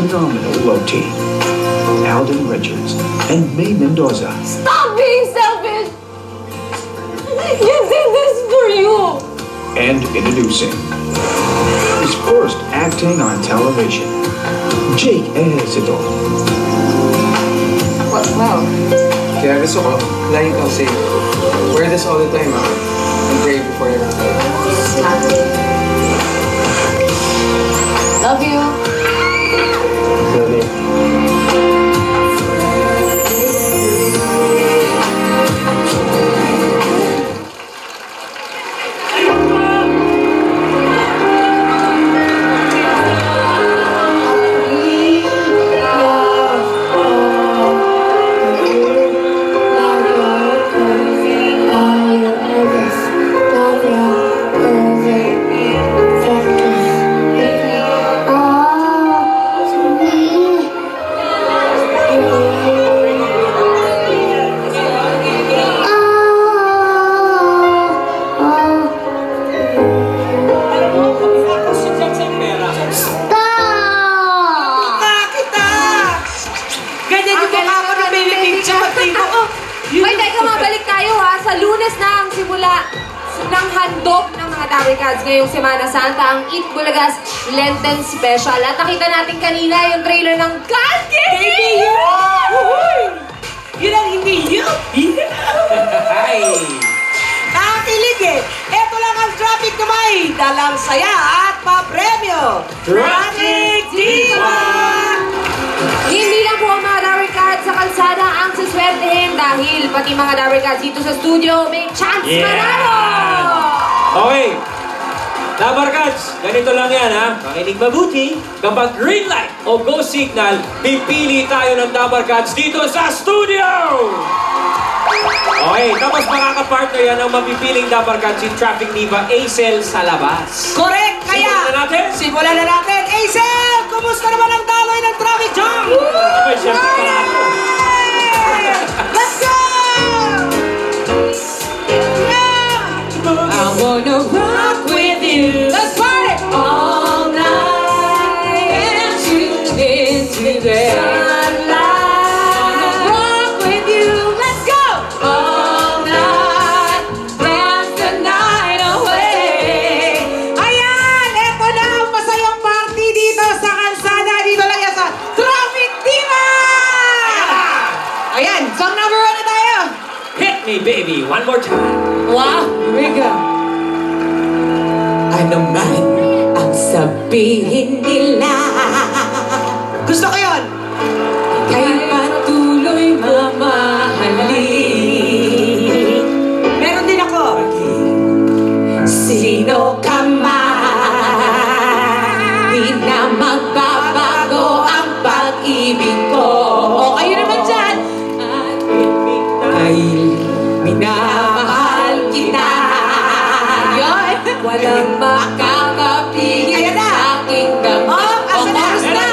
phenomenal love team, Alden Richards and May Mendoza. Stop being selfish! You did this for you! And introducing his first acting on television, Jake Ejercito. Wow. Kaya gusto ko, lagi kang say, wear this all the time, and pray before every time. Love you. Love you. Ay, teka, mabalik tayo ha. Sa Lunes na ang simula ng handog ng mga Dabarkads ngayong Semana Santa, ang Eat Bulagas Lenten Special. At nakita natin kanina yung trailer ng God Baby You! Yun ang hindi you! Nakakilig eh! Ito lang ang Traffic Dumay! Dalang saya at papremyo! Traffic Diva! Hindi lang po ang mga Dabarkads sa kalsada ang saswertehin dahil pati mga Dabarkads dito sa studio may chance manalo! Okay. Dabarkads, ganito lang yan ha. Makinig mabuti. Kapag green light o go signal, pipili tayo ng Dabarkads dito sa studio! Okay, tapos makakapartner yan ang mapipiling Dabarkads si Traffic Diva Acel sa labas. Correct! Kaya, simulan na natin! Acel! Kumusta naman ang daloy ng traffic jam? Okay, syempre para ako. Let's go! I wanna rock with you. Let's party! All night and tune into the sunlight. Wanna rock with you. Let's go! All night, dance the night away. Ayan! Eto na ang masayang party dito sa kalsada. Dito lang yan sa Traffic Diva! Ayan, song number 1 na tayo. Hit me, baby, one more time. Wow, here we go. Ano man ang sabihin nila. Gusto ko yun. Kay patuloy mamahalin. Meron din ako. Sino ka man, di na magbabago ang pag-ibig ko. O kayo naman dyan. Ay, minamahal kita. Yun. Walang makakapigil sa aking damdamin. Oh, asa na, asa na.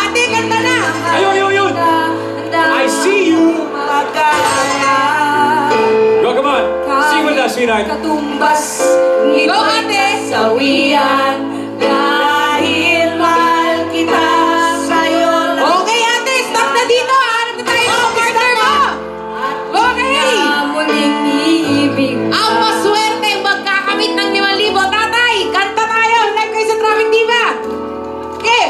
Ate, kanta na. Ayun. I see you. Go, come on. Sing with us, sweetheart. Katumbas Go, ate. sawian dahil mahal kita sa'yo. Okay, ate, stop na dito. Hanap na tayo ng partner mo. Okay. Muling iibig. Ang maswerte magkakamit ng 5,000. Tatay, kanta tayo. Live kayo sa Traffic Diva. Okay.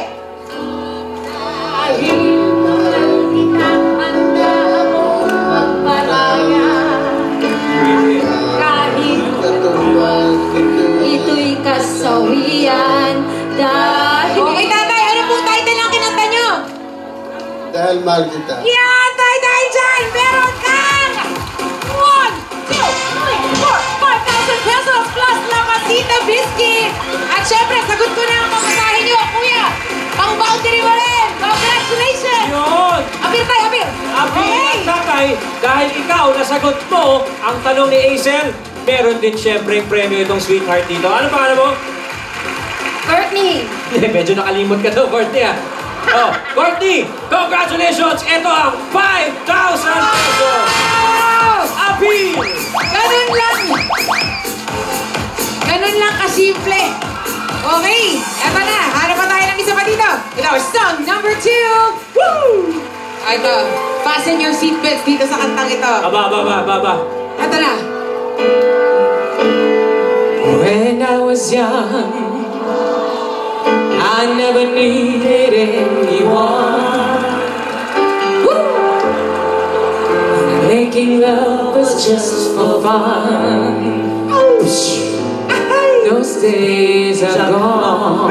Dahil mahal kita, handa akong magparaya. Kahit ito'y kasawian. Dahil... Okay, tatay, ano po title ang kinanta nyo? Dahil mahal kita. Yan, tayo dyan. Meron kang 1, 2, 3, 4, 5,000 pesos plus lamasita biscuit. At syempre, sagot ko na ang pamasahin nyo, kuya. Pang boundary mo rin. Congratulations. Yun. Apir tayo, apir. At tatay, dahil ikaw nasagot mo ang tanong ni Acel, meron din syempre premyo itong sweetheart dito. Ano pangalan mo? Courtney! Medyo nakalimot ka daw, Courtney ah. Oh, Courtney, congratulations! Ito ang 5,000 pesos! Appeal! Ganun lang. Ganun lang kasimple. Okay, eto na. Hanap pa tayo ng isa pa dito. Ito, fasten your seatbelts dito sa kantang ito. Aba. Ito na. When I was young, I never needed anyone. Making love was just for fun. Those days are gone.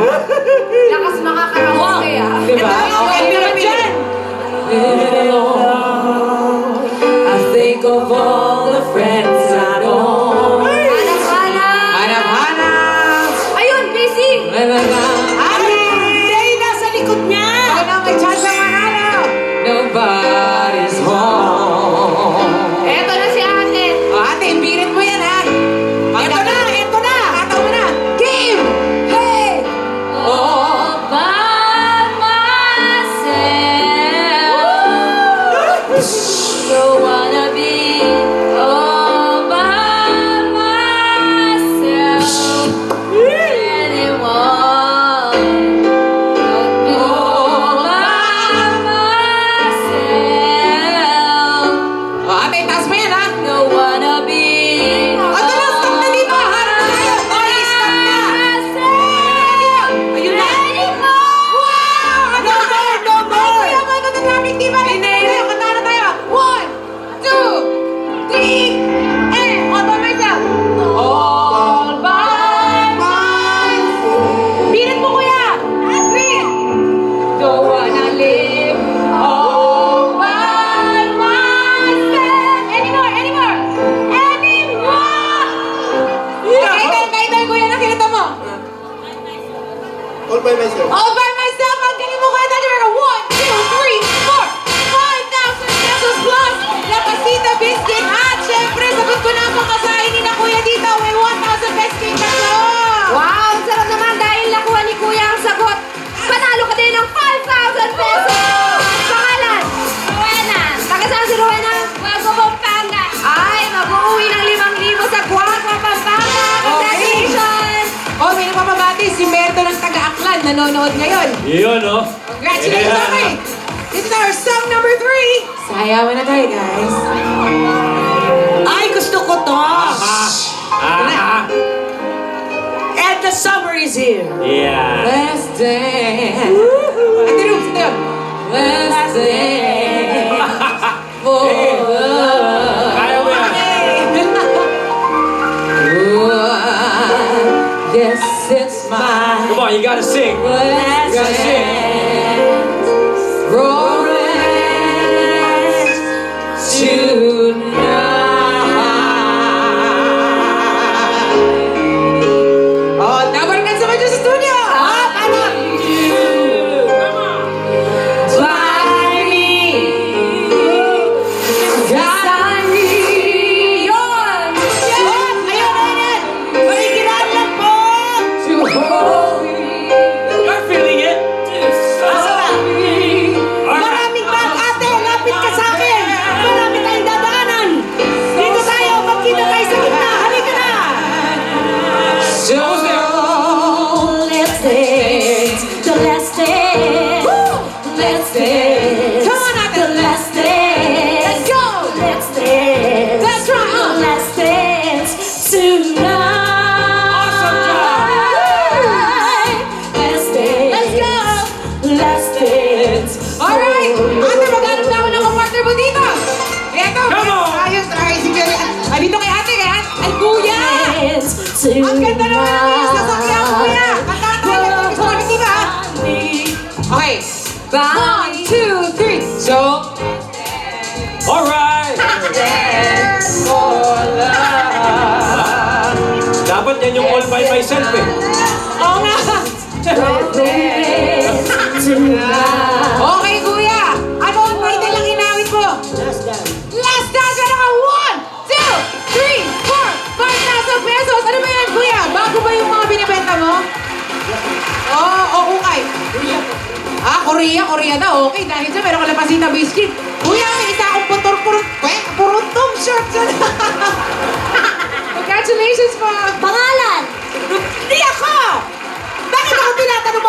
Lakas makakaraoke ah. Diba? Okay, naman dyan. Living alone, I think of all the friends I know. Hanap-hanap. Ayun, busy! When I got Ay, nasa likod niya. Ano, may chance ang manalo. nobody's home. Eto na si ate. O, ate, impirit mo yan, ha? Ito na. Kataw mo na. Game! Hey! All by myself. Don't wanna be all by myself anymore. Don't be all by myself. O, ate, taas mo yan, ha? Don't wanna be Ito na, stop na dito. Hanap na tayo. Okay, stop na. Ayun na. Wow! No more! Kuya, mga tatamik, di ba? Tayo, kanta na tayo. 1, 2, 3, and all by myself. All by myself. Pilit mo, kuya. Pilit. Don't wanna live All by myself. Anymore. Kaitan, kuya, nakilita mo. All by myself. All by myself, ang galing mo kaya tayo. 1, 2, 3, 4, 5,000 pesos plus na pasita biscuit. At syempre, sagot ko na ang pangkasahin ni na kuya dito. May 1,000 pesos kayo tatlo. Wow, ang sarap naman dahil nakuha ni Kuya ang sagot. Panalo ka din ng 5,000 pesos! Pangalan? Rowena. Taga saan si Rowena? Guagua, Pampanga. Ay, mag-uwi ng 5,000 sa Guagua, Pampanga. Congratulations! Oh, may napapabati si Merto ng taga-Aklan. Nanonood ngayon. Yun, no? Congratulations, okay. This is our song number 3. Sayawan na tayo, guys. Ay, gusto ko to! And the summer is here. Yeah. Let's dance. Ate Rooms, ito yun. Let's dance for love. Kaya mo yan. Yes, it's mine. Come on, you gotta sing. Let's You gotta sing. dance. Romance tonight. Oh, dabar ka sa medyo sa studio. Ah, paano? By me. Yes, I need yun! Ayun, ayun. Original lang po. To hold me. You're feeling it. Asa na? Maraming bag, ate. Lapit ka sa akin. Marami tayong dadaanan. Dito tayo. Magkita tayo sa gitna. Halika na. So let's dance. The last dance. Let's dance. Come on, ate. The last dance. Let's go. Let's dance. That's right. The last dance tonight. Let's dance. Let's go. Last dance. Alright. Ate, maghanap na ako ng partner mo dito. Eto. Come on. Ayos. Ay, sige. Ay, dito kay ate. Ay, kuya. Dance Ang ganda naman ng iyong sasakyan, kuya. Kanta tayo. Gusto namin dito, ha? Okay. 1, 2, 3. So, Alright. for love. Dapat yan yung all by myself eh. oo nga. Dance tonight. Okay, kuya. Ano ang title ng inawit mo? Last dance. Last dance na naman. 1, 2, 3, 4, 5,000 pesos. Ano ba yan, kuya? Bago ba yung mga binibenta mo? Oo, okay. Ah, Korea daw. Okay, dahil dyan meron ka lang pasita biscuit. Kuya, may isa akong puruntong short dyan. Congratulations po. Pangalan? Hindi ako! Bakit ako tinatanong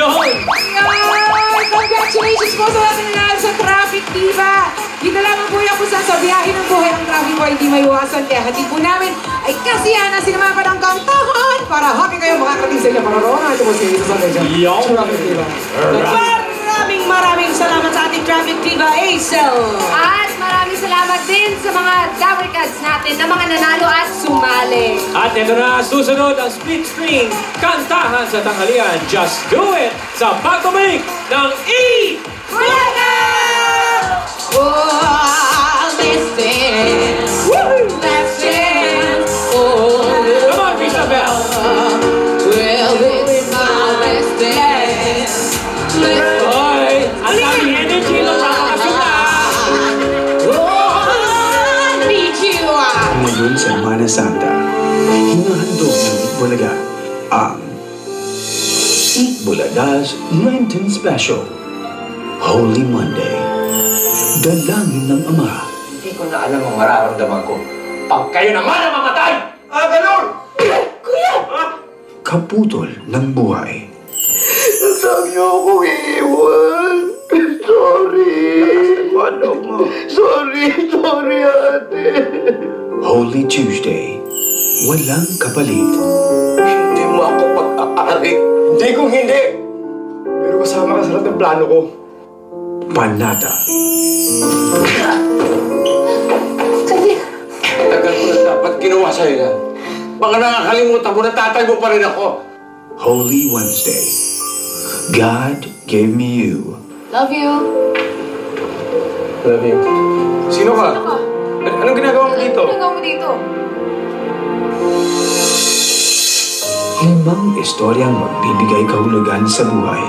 Yun! Ay, congratulations po sa mga nanalo sa Traffic Diva. Dito lamang po yan po sa biyahe ng buhay ang traffic po hindi maiwasan. Kaya hatid po namin ay kasiyahan na sinamapan ng kantahan para happy kayo makakarating sa inyong paroroon. Ito po si Isa Sunday dyan. Yo! Sa Traffic Diva. Maraming salamat sa ating Traffic Diva, Hazel. At maraming salamat din sa mga Dabber Cats natin na mga nanalo at sumali. At ito na susunod ang split screen kantahan sa tanghalian. Just do it sa pagbabalik ng E! Bulaga! Oh, listen. Listen. Oh, Come on, Isabel! well, it's my best dance. Hoy! Ang daming energy ng papakasuna! Oh, I need you. Ngayon sa Semana Santa, hinahandog ng Itbulaga ang Itbulaga's Lenten Special. Holy Monday. Dalangin ng Ama. Hindi ko na alam ang mararamdaman ko. Pag kayo naman ang mamatay! Ah, ganun! Kuya! Kaputol ng buhay. Saan niyo ako iiwan? Sorry. Sorry, ate. Holy Tuesday. Walang kapalit. Hindi mo ako pag-aari. Hindi kung hindi! Pero kasama ka sa lahat ng plano ko. Panata. Tagal ko na dapat ginawa sa'yo yan. Baka nakakalimutan mo na tatay mo pa rin ako. Holy Wednesday. God gave me you. Love you. Love you. Sino ka? Ano ka? Anong ginagawa mo dito? Ano ginagawa mo dito? Limang istoryang magbibigay kahulugan sa buhay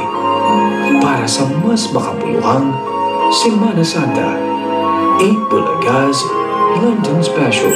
para sa mas makabuluhang Semana Santa. Itbulaga's Lenten Special.